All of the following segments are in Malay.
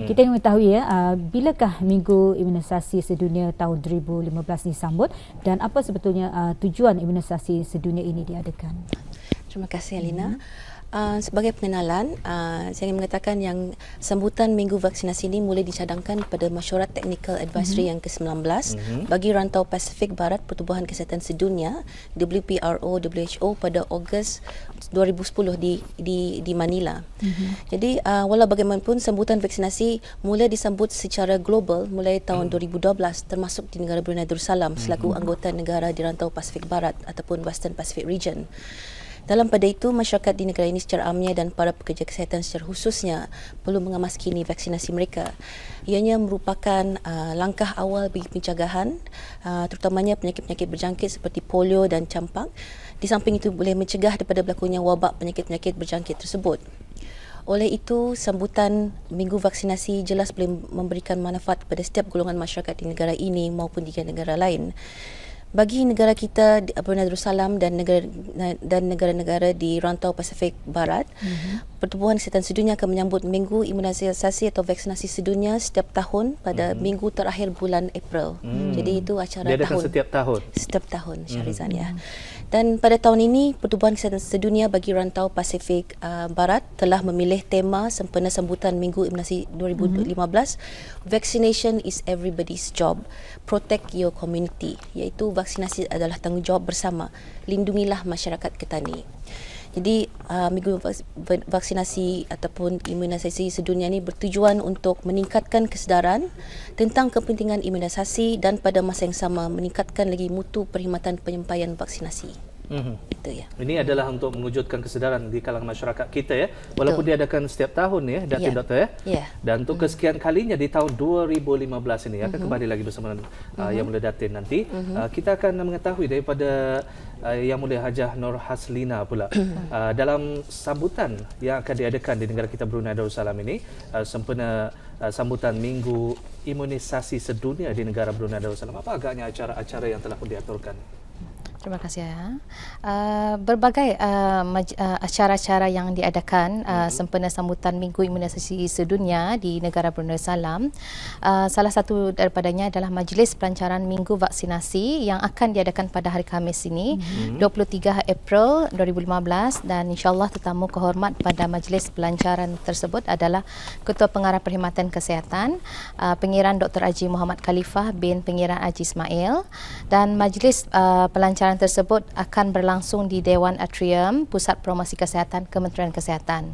Kita ingin mengetahui bilakah Minggu Imunisasi Sedunia tahun 2015 disambut dan apa sebetulnya tujuan imunisasi sedunia ini diadakan? Terima kasih Alina. Sebagai pengenalan, saya ingin mengatakan yang sambutan Minggu Vaksinasi ini mulai dicadangkan pada Mesyuarat Technical Advisory yang ke-19 bagi rantau Pasifik Barat Pertubuhan Kesihatan Sedunia WPRO WHO pada Ogos 2010 di Manila. Jadi walau bagaimanapun sambutan vaksinasi mula disambut secara global mulai tahun 2012 termasuk di negara Brunei Darussalam selaku anggota negara di rantau Pasifik Barat ataupun Western Pacific Region. Dalam pada itu, masyarakat di negara ini secara amnya dan para pekerja kesihatan secara khususnya perlu mengemas-kini vaksinasi mereka. Ianya merupakan langkah awal bagi pencegahan, terutamanya penyakit-penyakit berjangkit seperti polio dan campak. Di samping itu boleh mencegah daripada berlakunya wabak penyakit-penyakit berjangkit tersebut. Oleh itu, sambutan Minggu Vaksinasi jelas boleh memberikan manfaat kepada setiap golongan masyarakat di negara ini maupun di negara lain. Bagi negara kita Brunei Darussalam dan negara-negara di rantau Pasifik Barat, Pertubuhan Kesihatan Sedunia akan menyambut Minggu Imunisasi atau Vaksinasi Sedunia setiap tahun pada minggu terakhir bulan April. Jadi itu acara tahun. Setiap tahun. Setiap tahun, Syahrizan ya. Dan pada tahun ini Pertubuhan Kesihatan Sedunia bagi rantau Pasifik Barat telah memilih tema sempena sambutan Minggu Imunisasi 2015, Vaccination is everybody's job, protect your community, iaitu vaksinasi adalah tanggungjawab bersama, lindungilah masyarakat Ketani. Jadi Minggu Vaksinasi ataupun Imunisasi Sedunia ini bertujuan untuk meningkatkan kesedaran tentang kepentingan imunisasi dan pada masa yang sama meningkatkan lagi mutu perkhidmatan penyampaian vaksinasi. Itu ya. Ini adalah untuk mewujudkan kesedaran di kalangan masyarakat kita ya. Walaupun diadakan setiap tahun ya, Doktor ya. Dan untuk kesekian kalinya di tahun 2015 ini akan kembali lagi bersama Yang Mulia Datin nanti. Kita akan mengetahui daripada Yang Mulia Hajah Nur Haslina pula dalam sambutan yang akan diadakan di negara kita Brunei Darussalam ini sempena sambutan Minggu Imunisasi Sedunia di negara Brunei Darussalam. Apa agaknya acara-acara yang telah pun diaturkan? Terima kasih ya. Berbagai acara-acara yang diadakan sempena sambutan Minggu Imunisasi Sedunia di negara Brunei Darussalam. Salah satu daripadanya adalah Majlis Pelancaran Minggu Vaksinasi yang akan diadakan pada hari Khamis ini, 23 April 2015, dan insyaAllah tetamu kehormat pada majlis pelancaran tersebut adalah Ketua Pengarah Perkhidmatan Kesihatan, Pengiran Dr. Haji Muhammad Khalifah bin Pengiran Haji Ismail, dan majlis pelancaran tersebut akan berlangsung di Dewan Atrium Pusat Promosi Kesihatan Kementerian Kesihatan.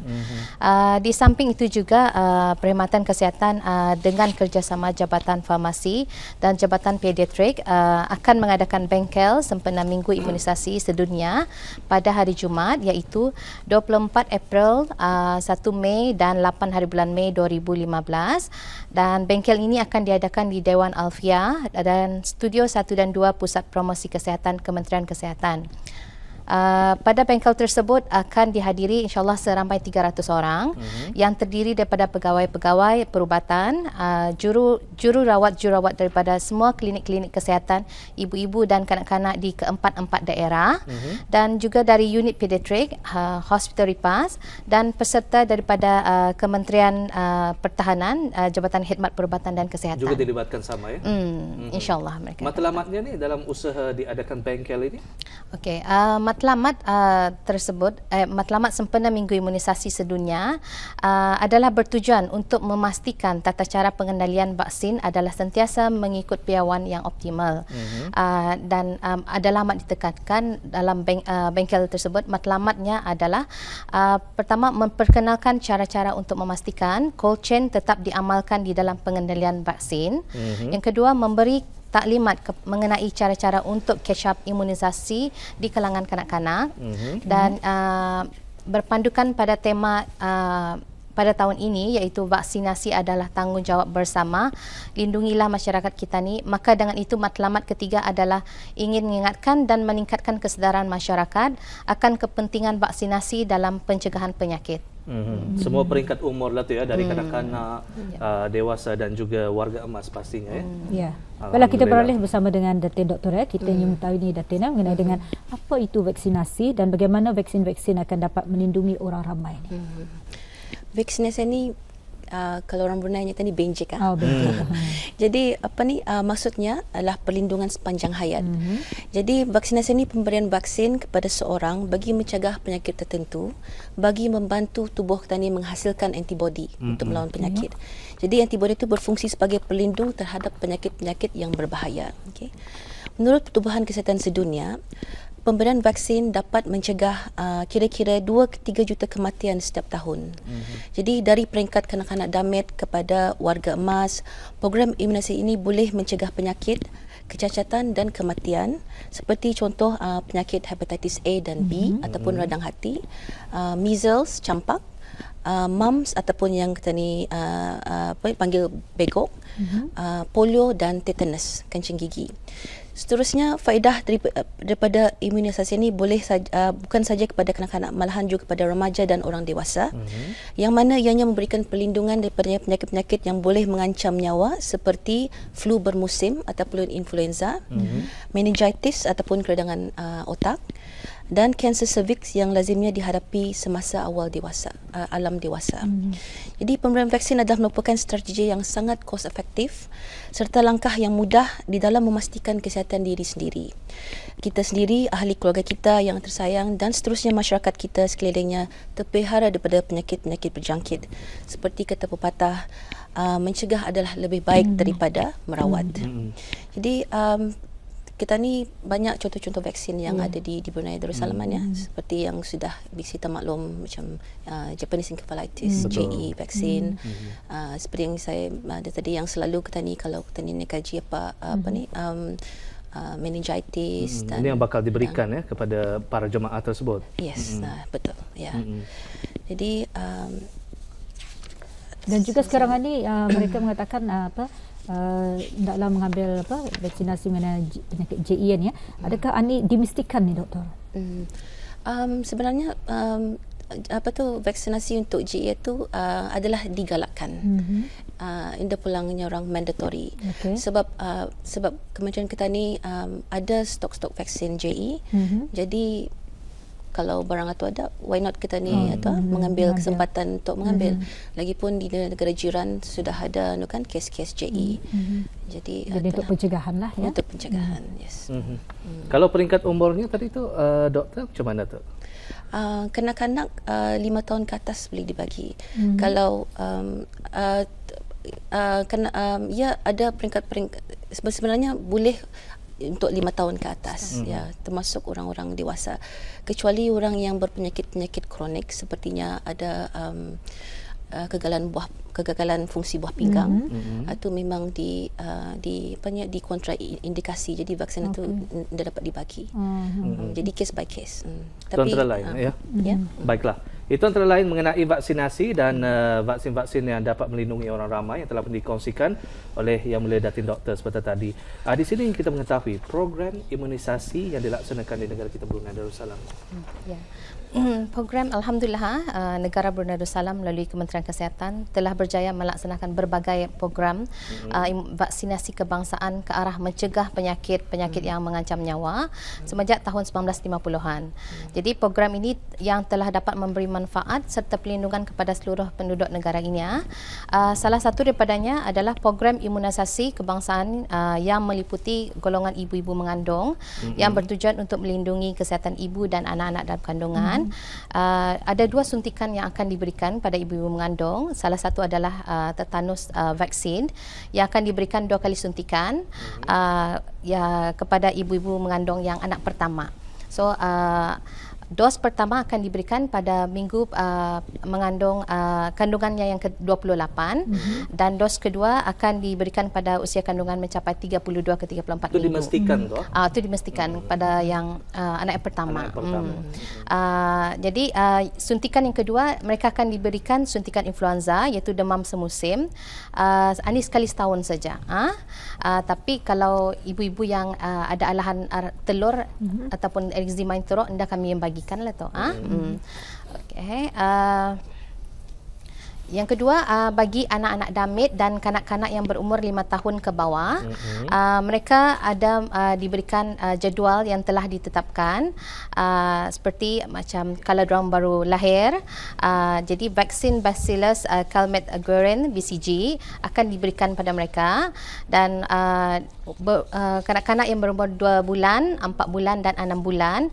Di samping itu juga Perkhidmatan Kesihatan dengan kerjasama Jabatan Farmasi dan Jabatan Pediatrik akan mengadakan bengkel sempena Minggu Imunisasi Sedunia pada hari Jumaat, iaitu 24 April, 1 Mei dan 8 hari bulan Mei 2015. Dan bengkel ini akan diadakan di Dewan Alfia dan Studio 1 dan 2 Pusat Promosi Kesihatan Kementerian Kesihatan. Pada bengkel tersebut akan dihadiri insyaAllah seramai 300 orang yang terdiri daripada pegawai-pegawai perubatan, jururawat daripada semua klinik-klinik kesihatan ibu-ibu dan kanak-kanak di keempat-empat daerah, dan juga dari unit pediatrik, hospital ripas, dan peserta daripada Kementerian Pertahanan, Jabatan Khidmat Perubatan dan Kesihatan. Juga dilibatkan sama ya? InsyaAllah mereka. Matlamatnya ni dalam usaha diadakan bengkel ini? Okey, matlamat tersebut, matlamat sempena Minggu Imunisasi Sedunia adalah bertujuan untuk memastikan tata cara pengendalian vaksin adalah sentiasa mengikut piawai yang optimal. Dan adalah amat ditekankan dalam bengkel tersebut. Matlamatnya adalah pertama, memperkenalkan cara-cara untuk memastikan cold chain tetap diamalkan di dalam pengendalian vaksin. Yang kedua, memberi taklimat mengenai cara-cara untuk catch up imunisasi di kalangan kanak-kanak, dan berpandukan pada tema pada tahun ini, iaitu vaksinasi adalah tanggungjawab bersama, lindungilah masyarakat kita ni. Maka dengan itu matlamat ketiga adalah ingin mengingatkan dan meningkatkan kesedaran masyarakat akan kepentingan vaksinasi dalam pencegahan penyakit. Semua peringkat umur lah tu ya, dari kanak-kanak, dewasa dan juga warga emas pastinya ya. Ya. Kalau kita beralih bersama dengan Datin Doktor ya, kita ingin mengetahui ni Datin mengenai dengan apa itu vaksinasi dan bagaimana vaksin-vaksin akan dapat melindungi orang ramai ni. Vaksinasi ini kalau orang Brunei tadi benjek benjek. Jadi maksudnya adalah perlindungan sepanjang hayat. Jadi vaksinasi ini pemberian vaksin kepada seorang bagi mencegah penyakit tertentu, bagi membantu tubuh kita ni menghasilkan antibodi untuk melawan penyakit. Jadi antibodi itu berfungsi sebagai pelindung terhadap penyakit-penyakit yang berbahaya. Okay. Menurut Pertubuhan Kesihatan Sedunia, pemberian vaksin dapat mencegah kira-kira 2 ke 3 juta kematian setiap tahun. Jadi dari peringkat kanak-kanak damit kepada warga emas, program imunisasi ini boleh mencegah penyakit, kecacatan dan kematian seperti contoh penyakit hepatitis A dan B ataupun radang hati, measles, campak, mumps ataupun yang kita ni panggil begok, polio dan tetanus, kencing gigi. Seterusnya, faedah daripada imunisasi ini boleh bukan saja kepada kanak-kanak, malahan juga kepada remaja dan orang dewasa, yang mana ianya memberikan perlindungan daripada penyakit-penyakit yang boleh mengancam nyawa seperti flu bermusim ataupun influenza, meningitis ataupun keradangan otak, dan kanser cervix yang lazimnya dihadapi semasa awal dewasa, alam dewasa. Jadi pemberian vaksin adalah merupakan strategi yang sangat cost efektif serta langkah yang mudah di dalam memastikan kesihatan diri sendiri, kita sendiri, ahli keluarga kita yang tersayang dan seterusnya masyarakat kita sekelilingnya terpelihara daripada penyakit-penyakit berjangkit. Seperti kata pepatah, mencegah adalah lebih baik daripada merawat. Jadi kita ni banyak contoh-contoh vaksin yang ada di Brunei Darussalam ya, seperti yang sudah kita maklum macam Japanese encephalitis, JE vaksin, seperti yang saya ada tadi yang selalu kita ni kalau kita ni nak kaji meningitis dan ini yang bakal diberikan kepada para jemaah tersebut. Yes, betul ya. Jadi dan juga sekarang ni mereka mengatakan hendaklah mengambil vaksinasi mengenai penyakit JE ya. Adakah ini dimestikan ni doktor? Sebenarnya vaksinasi untuk JE itu adalah digalakkan. Indah pulangnya orang mandatory. Sebab Kementerian kita ni ada stok-stok vaksin JE. Jadi kalau barang itu ada, why not kita ni mengambil kesempatan untuk mengambil. Lagipun di negara jiran sudah ada kes-kes JE. Jadi untuk pencegahan lah ya. Untuk pencegahan, yes. Kalau peringkat umurnya tadi tu doktor macam mana tu? Kanak-kanak 5 tahun ke atas boleh dibagi. Kalau ada peringkat sebenarnya boleh untuk 5 tahun ke atas ya, termasuk orang-orang dewasa, kecuali orang yang berpenyakit-penyakit kronik sepertinya ada kegagalan fungsi buah pinggang, itu memang di kontraindikasi, jadi vaksin itu tidak dapat dibagi. Jadi case by case. Tapi antara lain baiklah, itu antara lain mengenai vaksinasi dan vaksin-vaksin yang dapat melindungi orang ramai yang telah dikongsikan oleh Yang Mulia Datin Dr. seperti tadi. Di sini kita mengetahui program imunisasi yang dilaksanakan di negara kita Brunei Darussalam. Program Alhamdulillah negara Brunei Darussalam melalui Kementerian Kesihatan telah berjaya melaksanakan berbagai program vaksinasi kebangsaan ke arah mencegah penyakit-penyakit yang mengancam nyawa semenjak tahun 1950-an. Jadi program ini yang telah dapat memberi manfaat serta perlindungan kepada seluruh penduduk negara ini. Salah satu daripadanya adalah program imunisasi kebangsaan yang meliputi golongan ibu-ibu mengandung yang bertujuan untuk melindungi kesihatan ibu dan anak-anak dalam kandungan. Ada 2 suntikan yang akan diberikan pada ibu-ibu mengandung. Salah satu adalah tetanus vaksin yang akan diberikan 2 kali suntikan kepada ibu-ibu mengandung yang anak pertama. So dos pertama akan diberikan pada minggu mengandung kandungannya yang ke-28 dan dos kedua akan diberikan pada usia kandungan mencapai 32 ke 34 minggu. Itu dimestikan tu? Itu dimestikan pada yang anak yang pertama. Jadi suntikan yang kedua mereka akan diberikan suntikan influenza iaitu demam semusim. Ini sekali setahun saja. Tapi kalau ibu-ibu yang ada alahan telur ataupun eczema teruk, anda kami yang bagikanlah tu. Okey. Yang kedua, bagi anak-anak damit dan kanak-kanak yang berumur 5 tahun ke bawah, mereka ada diberikan jadual yang telah ditetapkan, seperti macam kalau diorang baru lahir, jadi vaksin Bacillus Calmette-Guerin BCG akan diberikan pada mereka, dan kanak-kanak yang berumur 2 bulan, 4 bulan dan 6 bulan,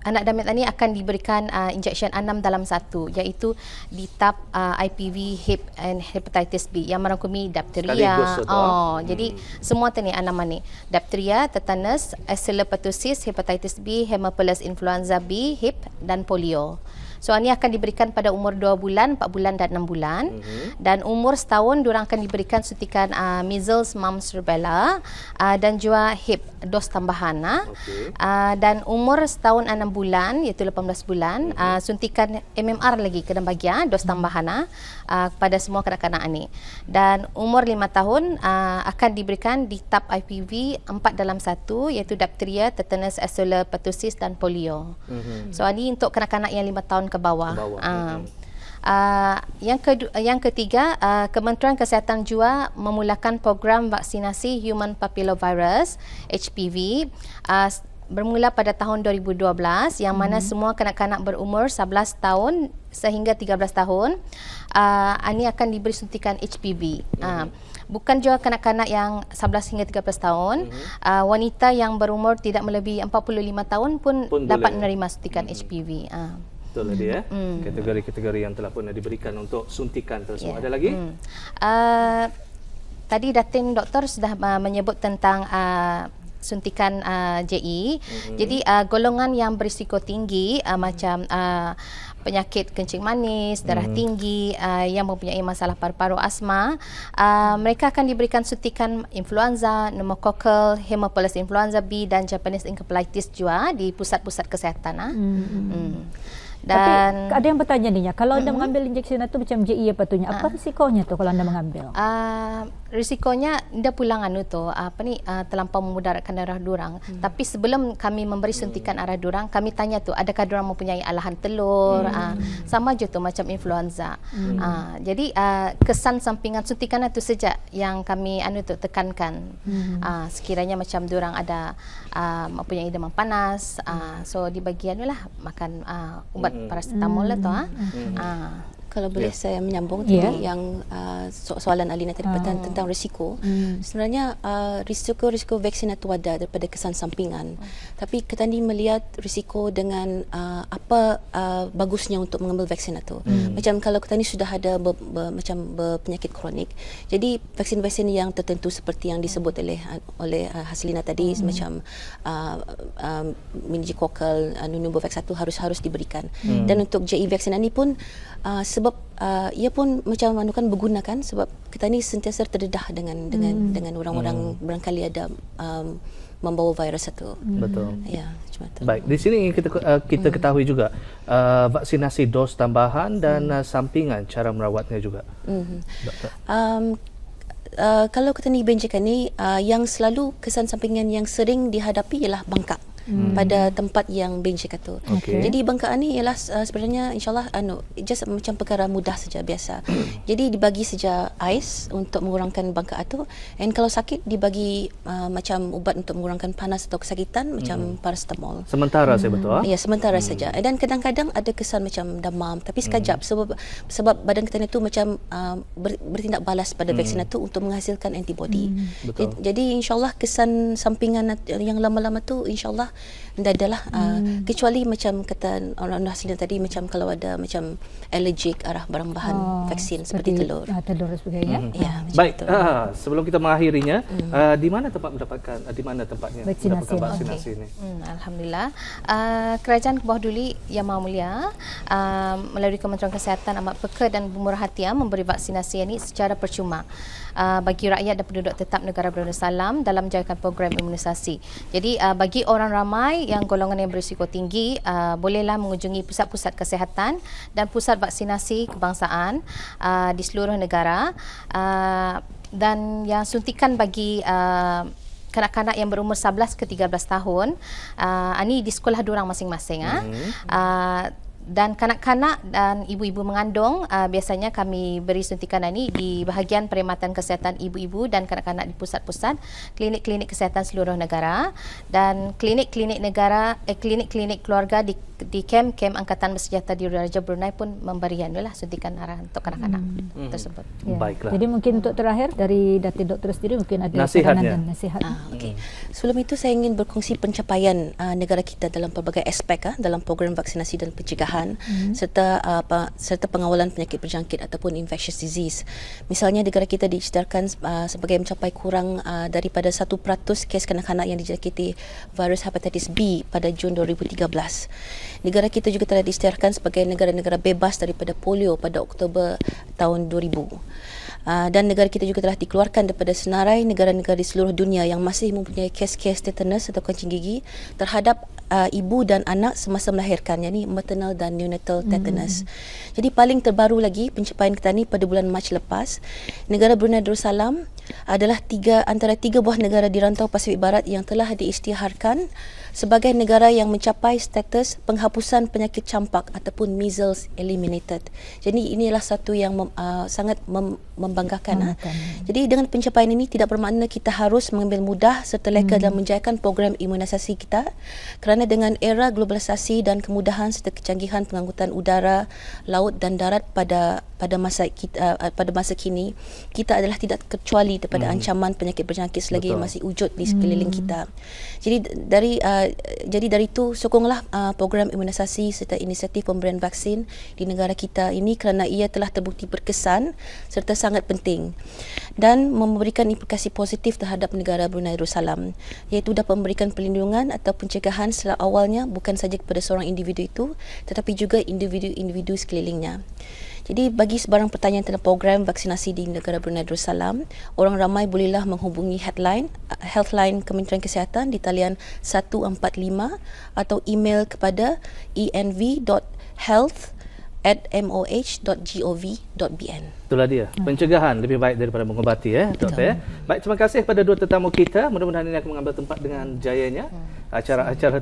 anak damit ini akan diberikan injection 6 dalam 1, iaitu DTaP, IPV, HIP and hepatitis B yang merangkumi dipteria. Jadi semua ni 6 ni. Dipteria, tetanus, Asclepios, hepatitis B, Haemophilus influenza B, HIP dan polio. So ini akan diberikan pada umur 2 bulan, 4 bulan dan 6 bulan. Dan umur setahun diorang akan diberikan suntikan measles, mumps, rubella, dan juga HIP dos tambahan. Dan umur setahun 6 bulan iaitu 18 bulan, suntikan MMR lagi kena bagi dos tambahan kepada semua kanak-kanak ini. Dan umur 5 tahun akan diberikan DTaP IPV 4 dalam 1 iaitu dipteria, tetanus, Asclepios dan polio. So ini untuk kanak-kanak yang 5 tahun ke bawah. Yang ketiga, Kementerian Kesihatan juga memulakan program vaksinasi human papillovirus HPV bermula pada tahun 2012, yang mana semua kanak-kanak berumur 11 tahun sehingga 13 tahun ini akan diberi suntikan HPV. Bukan juga kanak-kanak yang 11 hingga 13 tahun, wanita yang berumur tidak melebihi 45 tahun pun dapat menerima suntikan HPV. Betul dia. Kategori-kategori yang telah pun diberikan untuk suntikan tersebut. Ada lagi? Tadi Datin Doktor sudah menyebut tentang suntikan JE. Jadi golongan yang berisiko tinggi macam penyakit kencing manis, darah tinggi, yang mempunyai masalah paru-paru, asma, mereka akan diberikan suntikan influenza, pneumococcal, Haemophilus influenza B dan Japanese encephalitis juga di pusat-pusat kesihatan. Dan tapi ada yang bertanya ni, kalau anda mengambil injection itu macam JE patutnya, apa risikonya tu kalau anda mengambil? Risikonya dia pulang terlampau memudaratkan darah durang. Tapi sebelum kami memberi suntikan arah durang, kami tanya tu adakah durang mempunyai alahan telur, sama je tu macam influenza. Jadi kesan sampingan suntikan itu saja yang kami tekankan. Sekiranya macam durang ada mempunyai demam panas, so dibagi makan ubat paracetamol tu. Kalau boleh saya menyambung tadi yang soalan Alina tadi tentang risiko. Sebenarnya risiko vaksin itu ada daripada kesan sampingan. Tapi kita ni melihat risiko dengan apa bagusnya untuk mengambil vaksin itu. Macam kalau kita ni sudah ada berpenyakit kronik. Jadi vaksin-vaksin yang tertentu seperti yang disebut oleh Haslina tadi, macam meningococcal, pneumovax 1 harus diberikan. Dan untuk JE vaksin ini pun sebab ia pun macam bergunakan sebab kita ni sentiasa terdedah dengan orang-orang barangkali ada membawa virus itu. Betul. Ya, macam itu. Baik, di sini kita ketahui juga vaksinasi dos tambahan dan sampingan cara merawatnya juga. Doktor. Kalau kita ni benjakan ni yang selalu kesan sampingan yang sering dihadapi ialah bengkak. Pada tempat yang benjik itu. Jadi bengkakan ni ialah sebenarnya insyaAllah just macam perkara mudah saja, biasa. Jadi dibagi saja ais untuk mengurangkan bengkak itu, and kalau sakit dibagi macam ubat untuk mengurangkan panas atau kesakitan macam paracetamol. Sementara saya betul? Ya, sementara saja. Dan kadang-kadang ada kesan macam demam, tapi sekejap sebab badan kita itu macam bertindak balas pada vaksin itu untuk menghasilkan antibody. Jadi insyaAllah kesan sampingan yang lama-lama tu insyaAllah tidak adalah kecuali macam kata orang Haslina tadi, macam kalau ada macam allergic arah barang-bahan vaksin seperti telur. Telur sebagainya. Baik, sebelum kita mengakhirinya, di mana tempatnya mendapatkan vaksinasi ini? Alhamdulillah, Kerajaan Kebawah Duli Yang Maha Mulia melalui Kementerian Kesihatan amat peka dan bermurah hati memberi vaksinasi ini secara percuma bagi rakyat dan penduduk tetap negara Brunei dalam menjalankan program imunisasi. Jadi bagi orang ramai yang golongan yang berisiko tinggi, bolehlah mengunjungi pusat-pusat kesihatan dan pusat vaksinasi kebangsaan di seluruh negara, dan yang suntikan bagi kanak-kanak yang berumur 11 ke 13 tahun, ini di sekolah diorang masing-masing. Dan kanak-kanak dan ibu-ibu mengandung biasanya kami beri suntikan ini di bahagian perkhidmatan kesihatan ibu-ibu dan kanak-kanak di pusat-pusat klinik-klinik kesihatan seluruh negara, dan klinik-klinik keluarga di kem Angkatan Bersenjata di Raja Brunei pun memberi suntikan arahan untuk kanak-kanak tersebut. Ya. Baiklah. Jadi mungkin untuk terakhir dari Datin Doktor sendiri mungkin ada nasihatnya. dan nasihat. Okay. Sebelum itu saya ingin berkongsi pencapaian negara kita dalam pelbagai aspek dalam program vaksinasi dan pencegahan serta pengawalan penyakit berjangkit ataupun infectious disease. Misalnya negara kita diisytiharkan sebagai mencapai kurang daripada 1% kes kanak-kanak yang dijangkiti virus hepatitis B pada Jun 2013. Negara kita juga telah diisytiharkan sebagai negara-negara bebas daripada polio pada Oktober tahun 2000. Dan negara kita juga telah dikeluarkan daripada senarai negara-negara di seluruh dunia yang masih mempunyai kes-kes tetanus atau kencing gigi terhadap ibu dan anak semasa melahirkan, yakni maternal dan neonatal tetanus. Jadi paling terbaru lagi pencapaian kita ni pada bulan Mac lepas, negara Brunei Darussalam adalah antara tiga buah negara di rantau Pasifik Barat yang telah diisytiharkan sebagai negara yang mencapai status penghapusan penyakit campak ataupun measles eliminated. Jadi inilah satu yang sangat membanggakan. Jadi dengan pencapaian ini tidak bermakna kita harus mengambil mudah serta leka dalam menjayakan program imunisasi kita, kerana dengan era globalisasi dan kemudahan serta kecanggihan pengangkutan udara, laut dan darat pada masa kini, kita adalah tidak kecuali daripada ancaman penyakit berjangkit selagi masih wujud di sekeliling kita. Jadi dari itu sokonglah program imunisasi serta inisiatif pemberian vaksin di negara kita ini, kerana ia telah terbukti berkesan serta sangat penting dan memberikan implikasi positif terhadap negara Brunei Darussalam, iaitu dapat memberikan perlindungan atau pencegahan secara awalnya bukan saja kepada seorang individu itu tetapi juga individu-individu sekelilingnya. Jadi bagi sebarang pertanyaan tentang program vaksinasi di negara Brunei Darussalam, orang ramai bolehlah menghubungi Healthline Kementerian Kesihatan di talian 145 atau email kepada env.health@moh.gov.bn. Itulah dia. Pencegahan lebih baik daripada mengobati, Doktor. Baik, terima kasih kepada dua tetamu kita. Mudah-mudahan ini akan mengambil tempat dengan jayanya acara-acara